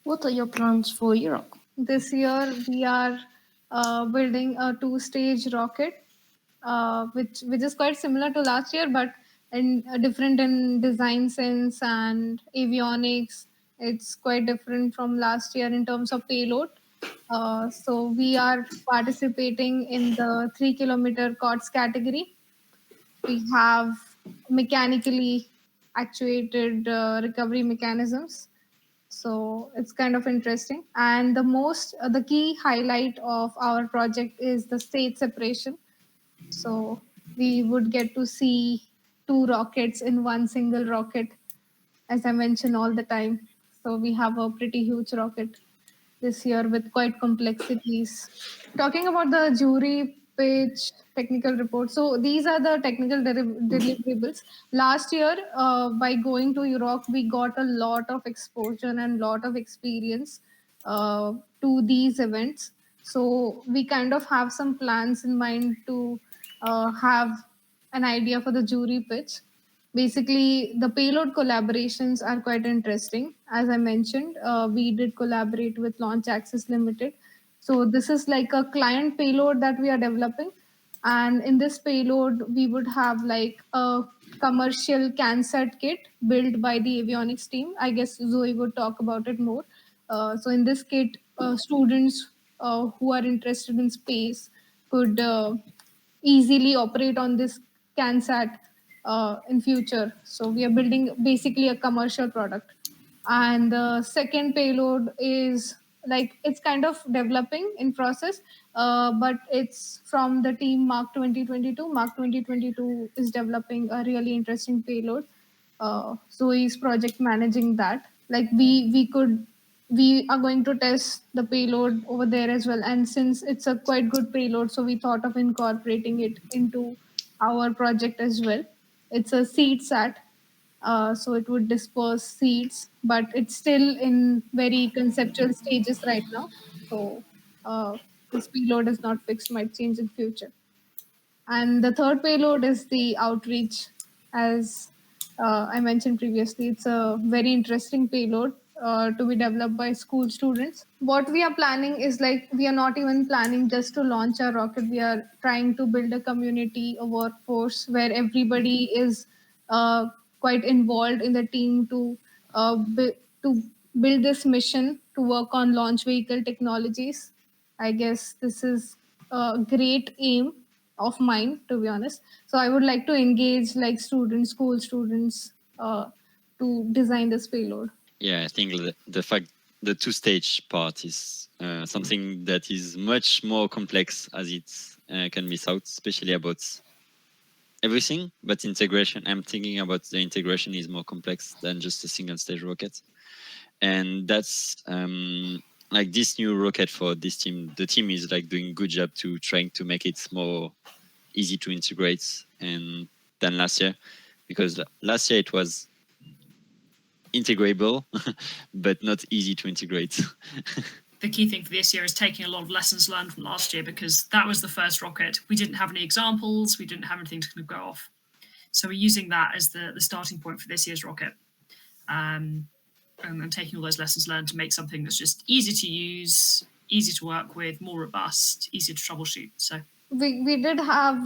What are your plans for EuRoC? This year, we are building a two-stage rocket, which is quite similar to last year, but different in design sense and avionics. It's quite different from last year in terms of payload. So we are participating in the 3 kilometer COTS category. We have mechanically actuated recovery mechanisms, so it's kind of interesting. And the key highlight of our project is the state separation. So we would get to see two rockets in one single rocket, as I mention all the time. So we have a pretty huge rocket this year with quite complexities. Talking about the jury page technical report, so these are the technical deliverables. Last year, by going to EuRoC, we got a lot of exposure and lot of experience to these events. So we kind of have some plans in mind to have an idea for the jury pitch. Basically, the payload collaborations are quite interesting. As I mentioned, we did collaborate with Launch Access Limited. So this is like a client payload that we are developing. And in this payload, we would have like a commercial CANSET kit built by the avionics team. I guess Zoe would talk about it more. So in this kit, students who are interested in space could easily operate on this CANSAT in future. So we are building basically a commercial product. And the second payload is like it's kind of developing in process, but it's from the team Mark 2022. Mark 2022 is developing a really interesting payload. Zoe's project managing that. Like we are going to test the payload over there as well. And since it's a quite good payload, so we thought of incorporating it into our project as well. It's a seed sat, so it would disperse seeds, but it's still in very conceptual stages right now. So this payload is not fixed, might change in future. And the third payload is the outreach. As I mentioned previously, it's a very interesting payload to be developed by school students. What we are planning is like, we are not even planning just to launch our rocket. We are trying to build a community, a workforce where everybody is uh, quite involved in the team to build this mission to work on launch vehicle technologies. I guess this is a great aim of mine, to be honest. So I would like to engage like students, school students, to design this payload. Yeah, I think the fact the two-stage part is something that is much more complex as it can be thought, especially about everything. But integration, I'm thinking about the integration is more complex than just a single-stage rocket, and that's like this new rocket for this team. The team is like doing a good job to trying to make it more easy to integrate and than last year, because last year it was integrable, but not easy to integrate. The key thing for this year is taking a lot of lessons learned from last year, because that was the first rocket. We didn't have any examples, we didn't have anything to go off. So we're using that as the starting point for this year's rocket. And taking all those lessons learned to make something that's just easy to use, easy to work with, more robust, easy to troubleshoot. So we did have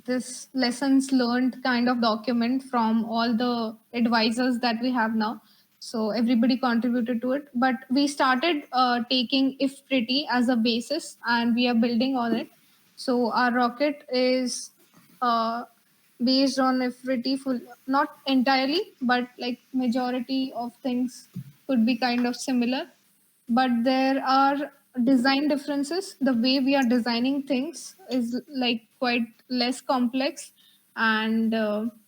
this lessons learned kind of document from all the advisors that we have now. So everybody contributed to it, but we started taking if pretty as a basis, and we are building on it. So our rocket is based on if pretty full, not entirely, but like majority of things could be kind of similar, but there are design differences. The way we are designing things is like quite less complex, and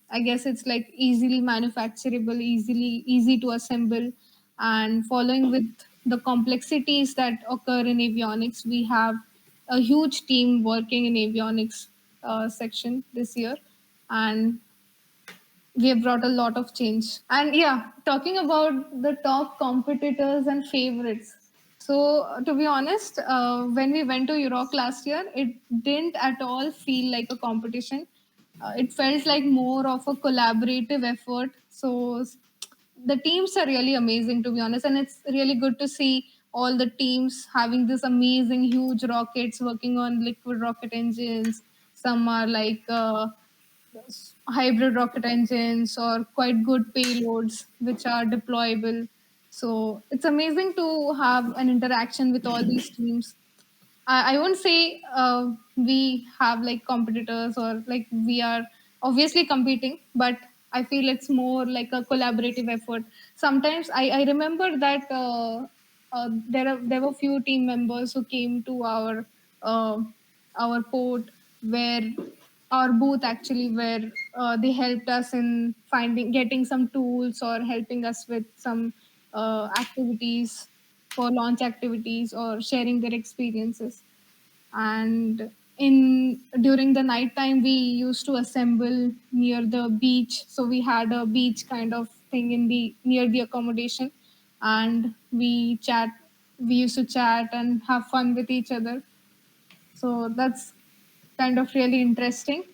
I guess it's like easily manufacturable, easy to assemble. And following with the complexities that occur in avionics, we have a huge team working in avionics section this year, and we have brought a lot of change. And yeah, talking about the top competitors and favorites. So to be honest, when we went to EuRoC last year, it didn't at all feel like a competition. It felt like more of a collaborative effort. So the teams are really amazing, to be honest, and it's really good to see all the teams having this amazing huge rockets working on liquid rocket engines. Some are like hybrid rocket engines or quite good payloads which are deployable. So it's amazing to have an interaction with all these teams. I won't say we have like competitors or like we are obviously competing, but I feel it's more like a collaborative effort. Sometimes I remember that there were few team members who came to uh, our port where our booth actually where they helped us in getting some tools or helping us with some activities for launch activities or sharing their experiences. And in during the night time we used to assemble near the beach, so we had a beach kind of thing in the near the accommodation, and we used to chat and have fun with each other. So that's kind of really interesting.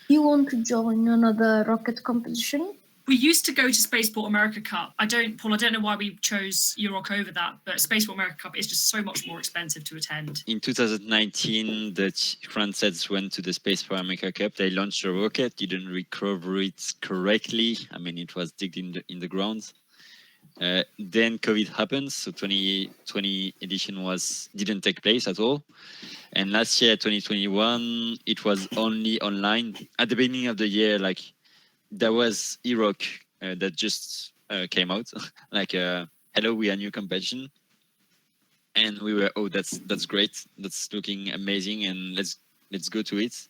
You want to join another rocket competition? We used to go to Spaceport America Cup. Paul, I don't know why we chose EuRoC over that, but Spaceport America Cup is just so much more expensive to attend. In 2019, the CranSEDS went to the Spaceport America Cup. They launched a rocket, didn't recover it correctly. I mean, it was digged in the ground. Then COVID happened, so 2020 edition didn't take place at all. And last year, 2021, it was only online. At the beginning of the year, like there was EuRoC that just came out, like hello, we are new competition, and we were, oh, that's great, that's looking amazing, and let's go to it.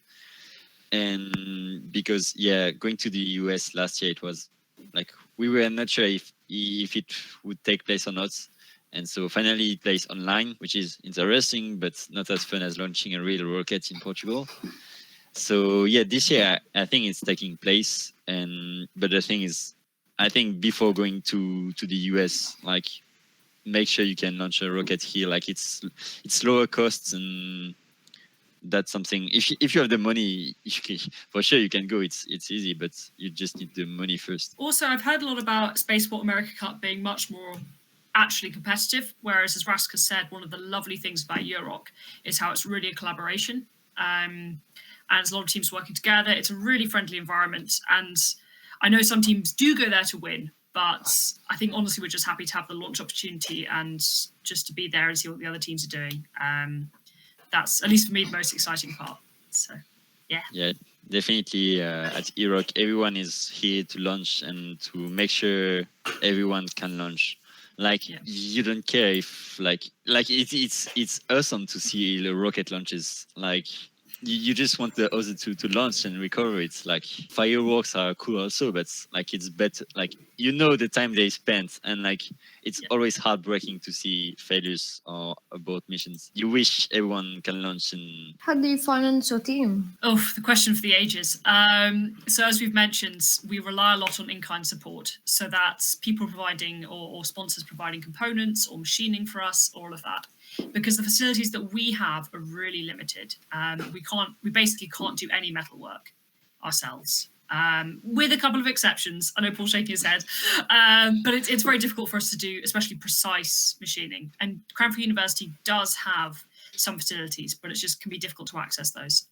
And because going to the US last year, it was like we were not sure if it would take place or not. And so finally it plays online, which is interesting, but not as fun as launching a real rocket in Portugal. So this year I think it's taking place. But the thing is, I think before going to the US, like make sure you can launch a rocket here. Like it's lower costs, and that's something. If you have the money, for sure you can go. It's easy, but you just need the money first. Also, I've heard a lot about Spaceport America Cup being much more actually competitive, whereas, as Rasika said, one of the lovely things about EuRoC is how it's really a collaboration, and there's a lot of teams working together. It's a really friendly environment, and I know some teams do go there to win, but I think honestly we're just happy to have the launch opportunity and just to be there and see what the other teams are doing. That's, at least for me, the most exciting part. So yeah, definitely at EuRoC everyone is here to launch and to make sure everyone can launch. Like you don't care if like it's awesome to see the rocket launches. Like you just want the other to launch and recover it. Like fireworks are cool also, but like it's better, like the time they spent, and like it's always heartbreaking to see failures or abort missions. You wish everyone can launch. And how do you finance your team? Oh, the question for the ages. So as we've mentioned, we rely a lot on in-kind support. So that's people providing or sponsors providing components or machining for us, all of that. Because the facilities that we have are really limited. We basically can't do any metal work ourselves, with a couple of exceptions. I know Paul's shaking his head, but it's very difficult for us to do, especially precise machining. And Cranfield University does have some facilities, but it just can be difficult to access those.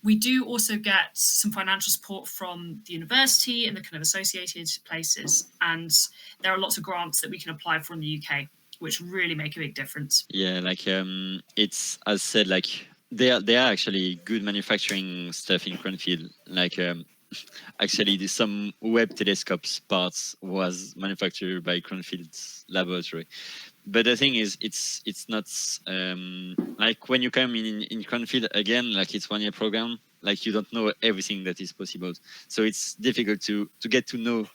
We do also get some financial support from the university and the kind of associated places, and there are lots of grants that we can apply for in the UK, which really make a big difference. Like it's, as said, like there are actually good manufacturing stuff in Cranfield. Like actually some Webb telescopes parts was manufactured by Cranfield's laboratory. But the thing is, it's not like when you come in Cranfield again, like it's 1 year program, like you don't know everything that is possible. So it's difficult to get to know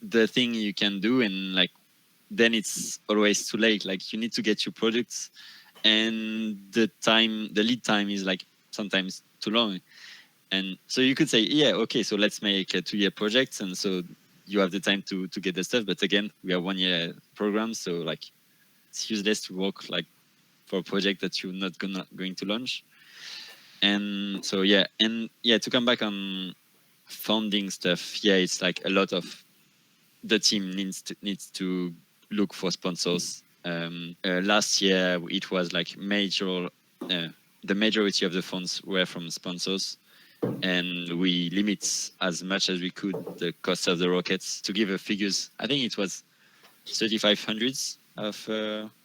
the thing you can do, and like then it's always too late. Like you need to get your products, and the lead time is like sometimes too long. And so you could say, okay, so let's make a 2 year project, and so you have the time to get the stuff. But again, we are 1 year program, so like it's useless to work like for a project that you're not going to launch. And so to come back on funding stuff, it's like a lot of the team needs to look for sponsors. Last year it was like the majority of the funds were from sponsors, and we limit as much as we could the cost of the rockets. To give a figures, I think it was 3,500 of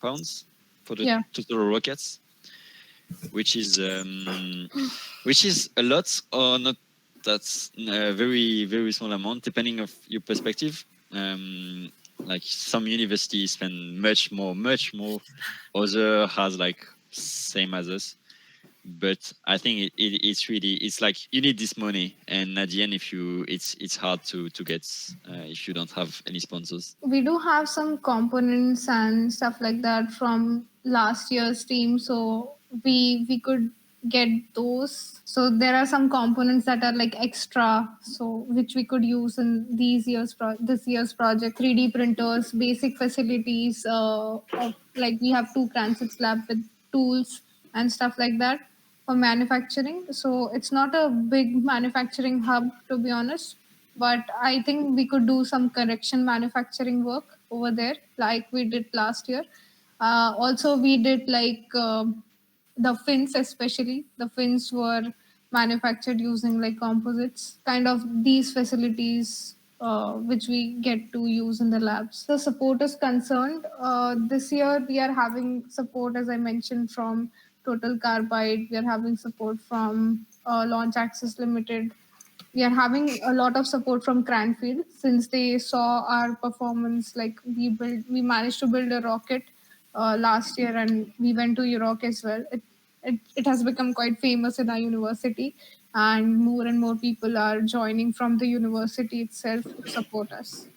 pounds for the total rockets, which is a lot or not. That's a very, very small amount depending of your perspective. Like some universities spend much more. Other has like same as us. But I think it's like you need this money, and at the end, it's hard to get if you don't have any sponsors. We do have some components and stuff like that from last year's team, so we could get those. So there are some components that are like extra, so which we could use in this year's project. 3D printers, basic facilities, like we have 2 CranSEDS lab with tools and stuff like that for manufacturing. So it's not a big manufacturing hub, to be honest, but I think we could do some correction manufacturing work over there like we did last year. Also we did like the fins, especially the fins were manufactured using like composites, kind of these facilities which we get to use in the labs. The support is concerned, this year we are having support, as I mentioned, from Total Carbide. We are having support from Launch Access Limited. We are having a lot of support from Cranfield, since they saw our performance. Like we managed to build a rocket last year, and we went to EuRoC as well. It has become quite famous in our university, and more people are joining from the university itself to support us.